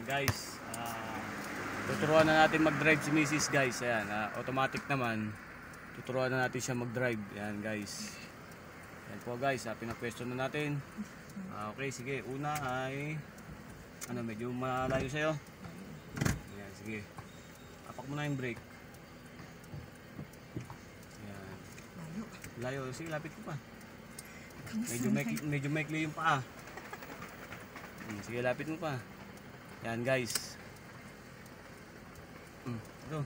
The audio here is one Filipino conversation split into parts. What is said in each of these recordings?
Guys, tuturuan na natin mag-drive si Mrs. guys. Ayan, automatic naman. Tuturuan na natin siya mag-drive. Ayan guys. Ayan po guys, pinag-question na natin. Okay, sige. Una ay medyo malayo sa'yo. Ayan, sige. Apak mo na yung brake. Ayan. Layo. Sige, lapit ko pa. Medyo maikli yung paa. Sige, lapit mo pa. Yan guys. Ito.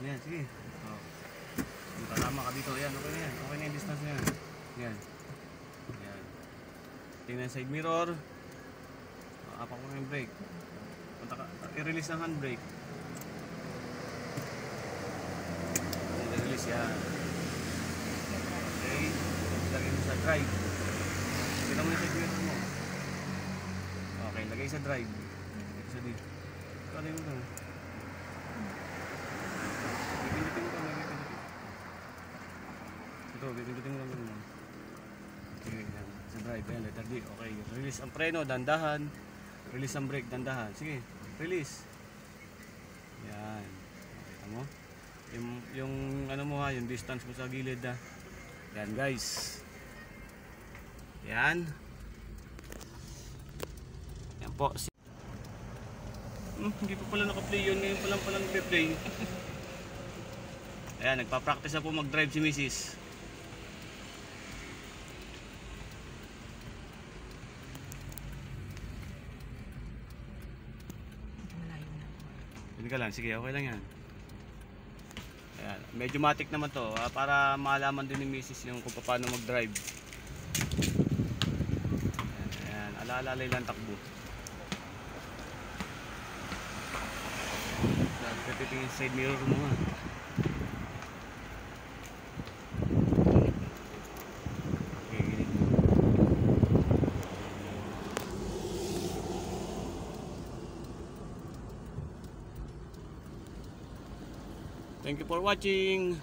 Yan, sige. Tama ka dito. Yan, okay na yan. Okay na yung distance na yan. Yan. Yan. Tingnan side mirror. Apak mo na yung brake. I-release ng handbrake. I-release yan. Okay. Lagay mo sa drive. Tingnan mo yung side mirror mo. Okay, lagay sa drive. Isa dito. Ano yung ito? Pipindutin mo ito. Ito, pipindutin mo lang. Sige, sa drive. Ayan, letter D. Okay, release ang preno, dandahan. Release ang brake, dandahan. Sige, release. Yan. Kita mo? Yung ano mo ha, yung distance mo sa gilid ha. Yan guys. Yan. Yan po. Hindi pa pala naka-play yun. Ngayon pa lang pala nag-play. Ayan, nagpa-practice na po mag-drive si Mrs. Hindi ka lang. Sige, okay lang yan. Ayan, medyo matik naman to. Para malaman din ni Mrs. yung kung paano mag-drive. Ayan, ala-alalay lang takbo. Titingin side mirror mo nga. Okay. Thank you for watching.